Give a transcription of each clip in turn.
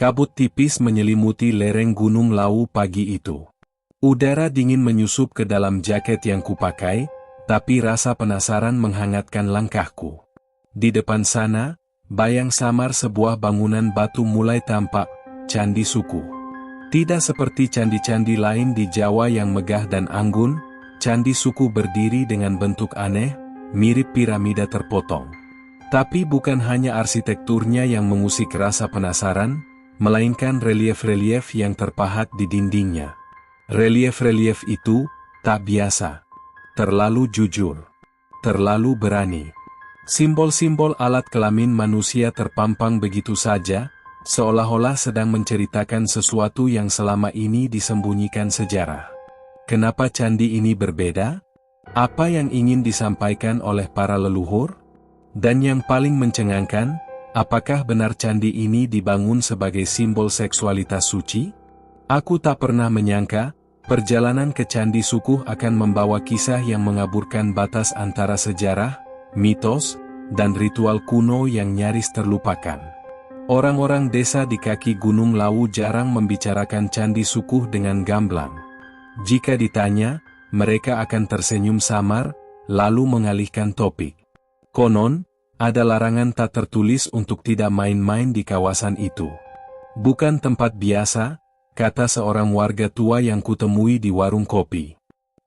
Kabut tipis menyelimuti lereng Gunung Lawu pagi itu. Udara dingin menyusup ke dalam jaket yang kupakai, tapi rasa penasaran menghangatkan langkahku. Di depan sana, bayang samar sebuah bangunan batu mulai tampak, Candi Suku. Tidak seperti candi-candi lain di Jawa yang megah dan anggun, Candi Suku berdiri dengan bentuk aneh, mirip piramida terpotong. Tapi bukan hanya arsitekturnya yang mengusik rasa penasaran, melainkan relief-relief yang terpahat di dindingnya. Relief-relief itu tak biasa, terlalu jujur, terlalu berani. Simbol-simbol alat kelamin manusia terpampang begitu saja, seolah-olah sedang menceritakan sesuatu yang selama ini disembunyikan sejarah. Kenapa candi ini berbeda? Apa yang ingin disampaikan oleh para leluhur? Dan yang paling mencengangkan, apakah benar candi ini dibangun sebagai simbol seksualitas suci? Aku tak pernah menyangka, perjalanan ke Candi Suku akan membawa kisah yang mengaburkan batas antara sejarah, mitos, dan ritual kuno yang nyaris terlupakan. Orang-orang desa di kaki Gunung Lawu jarang membicarakan Candi Suku dengan gamblang. Jika ditanya, mereka akan tersenyum samar, lalu mengalihkan topik. Konon, ada larangan tak tertulis untuk tidak main-main di kawasan itu. Bukan tempat biasa, kata seorang warga tua yang kutemui di warung kopi.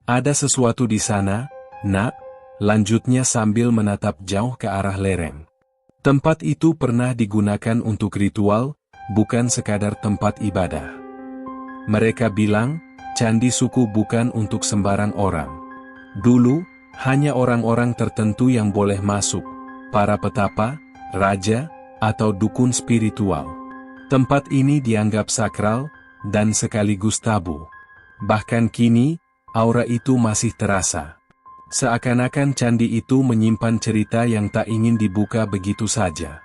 Ada sesuatu di sana, nak, lanjutnya sambil menatap jauh ke arah lereng. Tempat itu pernah digunakan untuk ritual, bukan sekadar tempat ibadah. Mereka bilang, Candi Suku bukan untuk sembarang orang. Dulu, hanya orang-orang tertentu yang boleh masuk, para petapa, raja, atau dukun spiritual. Tempat ini dianggap sakral, dan sekaligus tabu. Bahkan kini, aura itu masih terasa. Seakan-akan candi itu menyimpan cerita yang tak ingin dibuka begitu saja.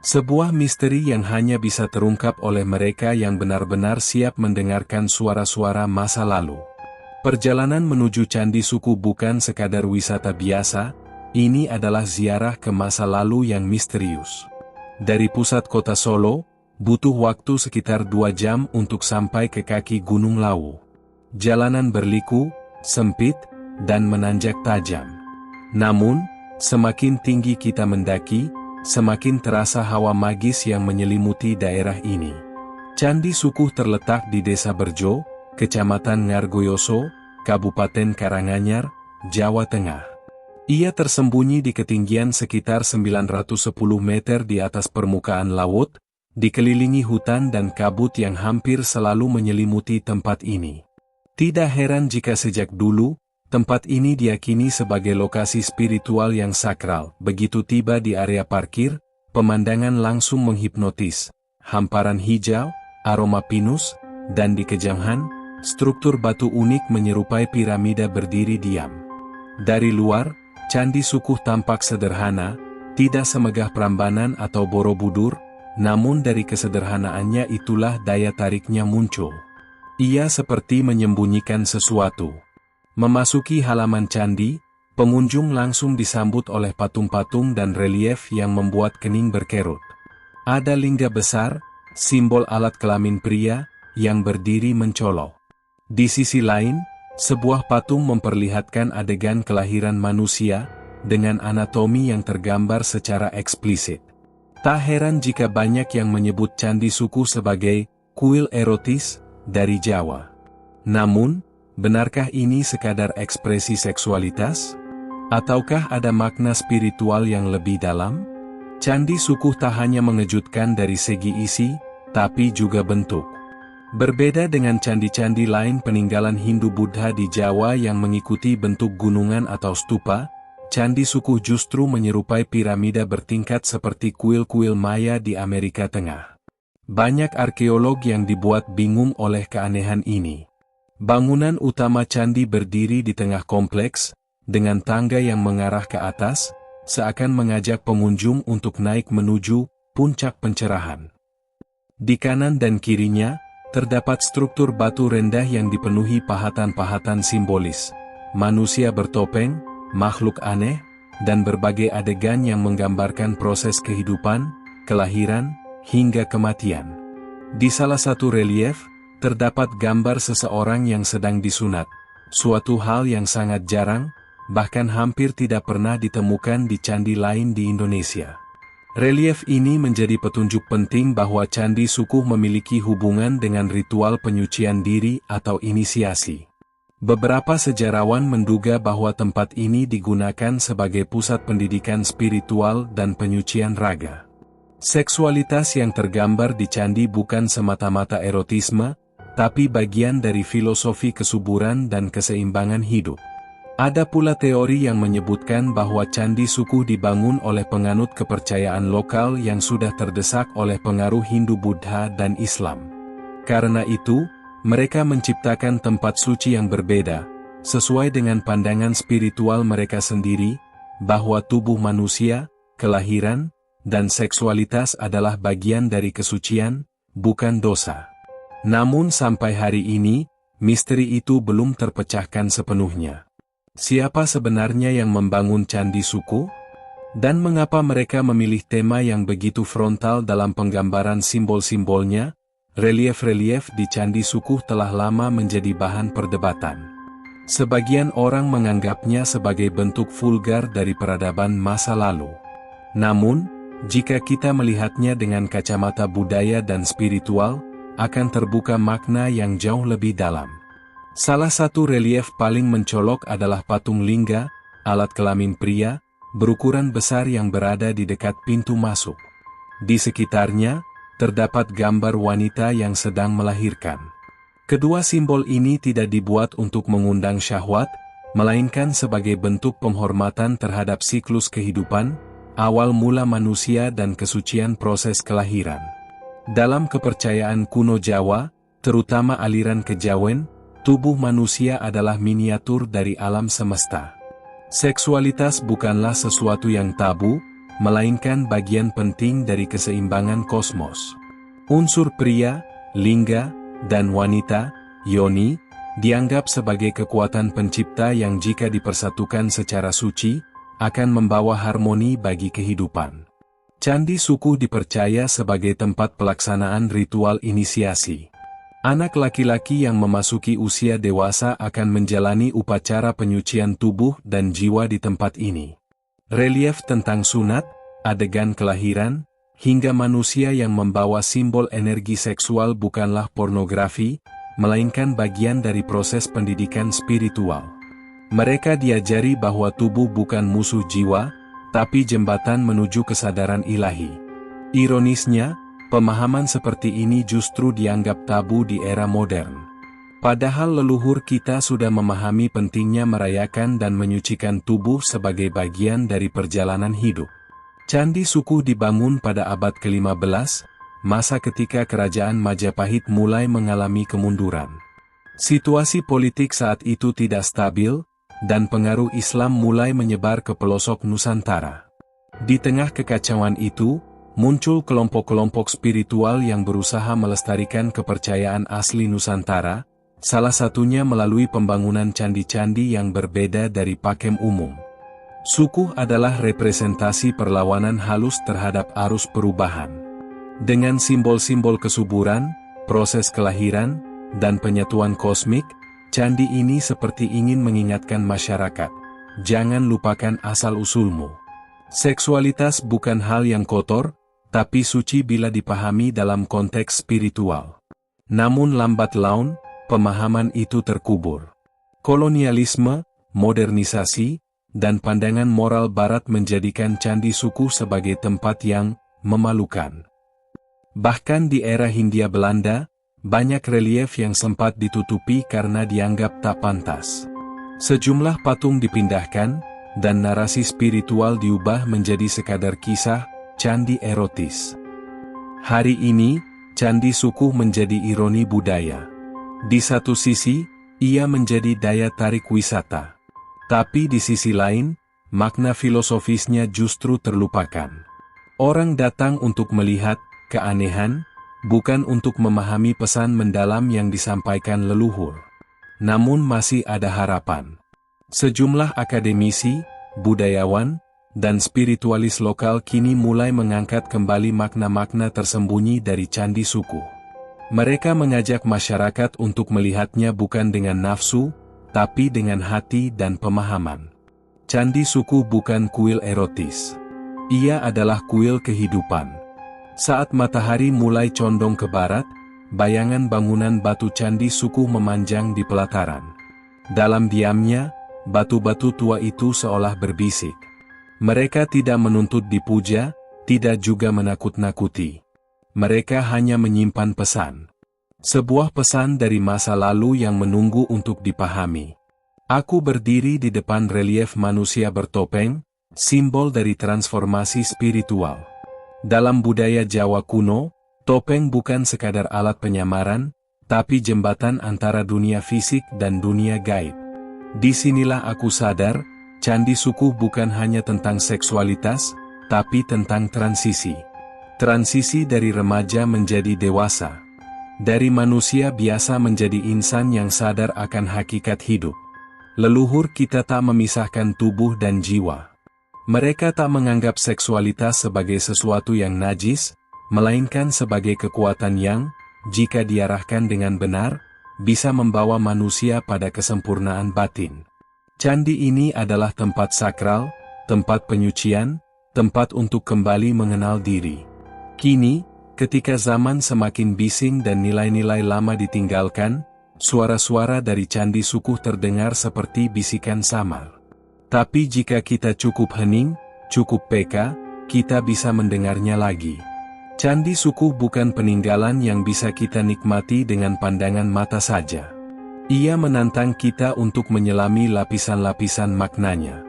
Sebuah misteri yang hanya bisa terungkap oleh mereka yang benar-benar siap mendengarkan suara-suara masa lalu. Perjalanan menuju Candi Suku bukan sekadar wisata biasa, ini adalah ziarah ke masa lalu yang misterius. Dari pusat kota Solo, butuh waktu sekitar 2 jam untuk sampai ke kaki Gunung Lawu. Jalanan berliku, sempit, dan menanjak tajam. Namun, semakin tinggi kita mendaki, semakin terasa hawa magis yang menyelimuti daerah ini. Candi Suku terletak di Desa Berjo, Kecamatan Ngargoyoso, Kabupaten Karanganyar, Jawa Tengah. Ia tersembunyi di ketinggian sekitar 910 meter di atas permukaan laut, dikelilingi hutan dan kabut yang hampir selalu menyelimuti tempat ini. Tidak heran jika sejak dulu, tempat ini diyakini sebagai lokasi spiritual yang sakral. Begitu tiba di area parkir, pemandangan langsung menghipnotis. Hamparan hijau, aroma pinus, dan di kejauhan, struktur batu unik menyerupai piramida berdiri diam. Dari luar, Candi Suku tampak sederhana, tidak semegah Prambanan atau Borobudur, namun dari kesederhanaannya itulah daya tariknya muncul. Ia seperti menyembunyikan sesuatu. Memasuki halaman candi, pengunjung langsung disambut oleh patung-patung dan relief yang membuat kening berkerut. Ada lingga besar, simbol alat kelamin pria, yang berdiri mencolok. Di sisi lain, sebuah patung memperlihatkan adegan kelahiran manusia, dengan anatomi yang tergambar secara eksplisit. Tak heran jika banyak yang menyebut Candi Suku sebagai kuil erotis dari Jawa. Namun, benarkah ini sekadar ekspresi seksualitas? Ataukah ada makna spiritual yang lebih dalam? Candi Suku tak hanya mengejutkan dari segi isi, tapi juga bentuk. Berbeda dengan candi-candi lain peninggalan Hindu-Buddha di Jawa yang mengikuti bentuk gunungan atau stupa, Candi Suku justru menyerupai piramida bertingkat seperti kuil-kuil Maya di Amerika Tengah. Banyak arkeolog yang dibuat bingung oleh keanehan ini. Bangunan utama candi berdiri di tengah kompleks, dengan tangga yang mengarah ke atas, seakan mengajak pengunjung untuk naik menuju puncak pencerahan. Di kanan dan kirinya, terdapat struktur batu rendah yang dipenuhi pahatan-pahatan simbolis, manusia bertopeng, makhluk aneh, dan berbagai adegan yang menggambarkan proses kehidupan, kelahiran, hingga kematian. Di salah satu relief, terdapat gambar seseorang yang sedang disunat, suatu hal yang sangat jarang, bahkan hampir tidak pernah ditemukan di candi lain di Indonesia. Relief ini menjadi petunjuk penting bahwa Candi Sukuh memiliki hubungan dengan ritual penyucian diri atau inisiasi. Beberapa sejarawan menduga bahwa tempat ini digunakan sebagai pusat pendidikan spiritual dan penyucian raga. Seksualitas yang tergambar di candi bukan semata-mata erotisme, tapi bagian dari filosofi kesuburan dan keseimbangan hidup. Ada pula teori yang menyebutkan bahwa Candi Sukuh dibangun oleh penganut kepercayaan lokal yang sudah terdesak oleh pengaruh Hindu, Buddha, dan Islam. Karena itu, mereka menciptakan tempat suci yang berbeda, sesuai dengan pandangan spiritual mereka sendiri, bahwa tubuh manusia, kelahiran, dan seksualitas adalah bagian dari kesucian, bukan dosa. Namun sampai hari ini, misteri itu belum terpecahkan sepenuhnya. Siapa sebenarnya yang membangun Candi Sukuh? Dan mengapa mereka memilih tema yang begitu frontal dalam penggambaran simbol-simbolnya? Relief-relief di Candi Sukuh telah lama menjadi bahan perdebatan. Sebagian orang menganggapnya sebagai bentuk vulgar dari peradaban masa lalu. Namun, jika kita melihatnya dengan kacamata budaya dan spiritual, akan terbuka makna yang jauh lebih dalam. Salah satu relief paling mencolok adalah patung lingga, alat kelamin pria, berukuran besar yang berada di dekat pintu masuk. Di sekitarnya, terdapat gambar wanita yang sedang melahirkan. Kedua simbol ini tidak dibuat untuk mengundang syahwat, melainkan sebagai bentuk penghormatan terhadap siklus kehidupan, awal mula manusia dan kesucian proses kelahiran. Dalam kepercayaan kuno Jawa, terutama aliran kejawen, tubuh manusia adalah miniatur dari alam semesta. Seksualitas bukanlah sesuatu yang tabu, melainkan bagian penting dari keseimbangan kosmos. Unsur pria, lingga, dan wanita, yoni, dianggap sebagai kekuatan pencipta yang jika dipersatukan secara suci, akan membawa harmoni bagi kehidupan. Candi Sukuh dipercaya sebagai tempat pelaksanaan ritual inisiasi. Anak laki-laki yang memasuki usia dewasa akan menjalani upacara penyucian tubuh dan jiwa di tempat ini. Relief tentang sunat, adegan kelahiran, hingga manusia yang membawa simbol energi seksual bukanlah pornografi, melainkan bagian dari proses pendidikan spiritual. Mereka diajari bahwa tubuh bukan musuh jiwa, tapi jembatan menuju kesadaran ilahi. Ironisnya, pemahaman seperti ini justru dianggap tabu di era modern. Padahal leluhur kita sudah memahami pentingnya merayakan dan menyucikan tubuh sebagai bagian dari perjalanan hidup. Candi Sukuh dibangun pada abad ke-15, masa ketika kerajaan Majapahit mulai mengalami kemunduran. Situasi politik saat itu tidak stabil, dan pengaruh Islam mulai menyebar ke pelosok Nusantara. Di tengah kekacauan itu, muncul kelompok-kelompok spiritual yang berusaha melestarikan kepercayaan asli Nusantara, salah satunya melalui pembangunan candi-candi yang berbeda dari pakem umum. Sukuh adalah representasi perlawanan halus terhadap arus perubahan. Dengan simbol-simbol kesuburan, proses kelahiran, dan penyatuan kosmik, candi ini seperti ingin mengingatkan masyarakat, jangan lupakan asal-usulmu. Seksualitas bukan hal yang kotor, tapi suci bila dipahami dalam konteks spiritual. Namun lambat laun, pemahaman itu terkubur. Kolonialisme, modernisasi, dan pandangan moral barat menjadikan Candi Sukuh sebagai tempat yang memalukan. Bahkan di era Hindia Belanda, banyak relief yang sempat ditutupi karena dianggap tak pantas. Sejumlah patung dipindahkan, dan narasi spiritual diubah menjadi sekadar kisah, candi erotis. Hari ini, Candi Sukuh menjadi ironi budaya. Di satu sisi, ia menjadi daya tarik wisata. Tapi di sisi lain, makna filosofisnya justru terlupakan. Orang datang untuk melihat keanehan, bukan untuk memahami pesan mendalam yang disampaikan leluhur. Namun masih ada harapan. Sejumlah akademisi, budayawan, dan spiritualis lokal kini mulai mengangkat kembali makna-makna tersembunyi dari Candi Sukuh. Mereka mengajak masyarakat untuk melihatnya bukan dengan nafsu, tapi dengan hati dan pemahaman. Candi Sukuh bukan kuil erotis. Ia adalah kuil kehidupan. Saat matahari mulai condong ke barat, bayangan bangunan batu Candi Sukuh memanjang di pelataran. Dalam diamnya, batu-batu tua itu seolah berbisik. Mereka tidak menuntut dipuja, tidak juga menakut-nakuti. Mereka hanya menyimpan pesan. Sebuah pesan dari masa lalu yang menunggu untuk dipahami. Aku berdiri di depan relief manusia bertopeng, simbol dari transformasi spiritual. Dalam budaya Jawa kuno, topeng bukan sekadar alat penyamaran, tapi jembatan antara dunia fisik dan dunia gaib. Disinilah aku sadar, Candi Sukuh bukan hanya tentang seksualitas, tapi tentang transisi. Transisi dari remaja menjadi dewasa. Dari manusia biasa menjadi insan yang sadar akan hakikat hidup. Leluhur kita tak memisahkan tubuh dan jiwa. Mereka tak menganggap seksualitas sebagai sesuatu yang najis, melainkan sebagai kekuatan yang, jika diarahkan dengan benar, bisa membawa manusia pada kesempurnaan batin. Candi ini adalah tempat sakral, tempat penyucian, tempat untuk kembali mengenal diri. Kini, ketika zaman semakin bising dan nilai-nilai lama ditinggalkan, suara-suara dari Candi Sukuh terdengar seperti bisikan samar. Tapi jika kita cukup hening, cukup peka, kita bisa mendengarnya lagi. Candi Sukuh bukan peninggalan yang bisa kita nikmati dengan pandangan mata saja. Ia menantang kita untuk menyelami lapisan-lapisan maknanya.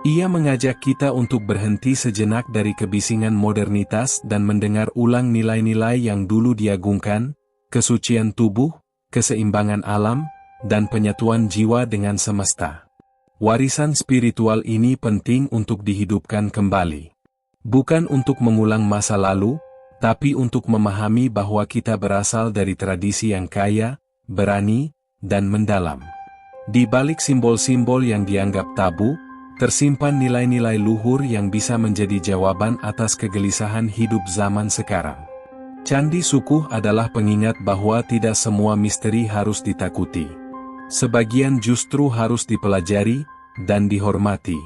Ia mengajak kita untuk berhenti sejenak dari kebisingan modernitas dan mendengar ulang nilai-nilai yang dulu diagungkan, kesucian tubuh, keseimbangan alam, dan penyatuan jiwa dengan semesta. Warisan spiritual ini penting untuk dihidupkan kembali. Bukan untuk mengulang masa lalu, tapi untuk memahami bahwa kita berasal dari tradisi yang kaya, berani, dan mendalam. Di balik simbol-simbol yang dianggap tabu, tersimpan nilai-nilai luhur yang bisa menjadi jawaban atas kegelisahan hidup zaman sekarang. Candi Sukuh adalah pengingat bahwa tidak semua misteri harus ditakuti. Sebagian justru harus dipelajari dan dihormati.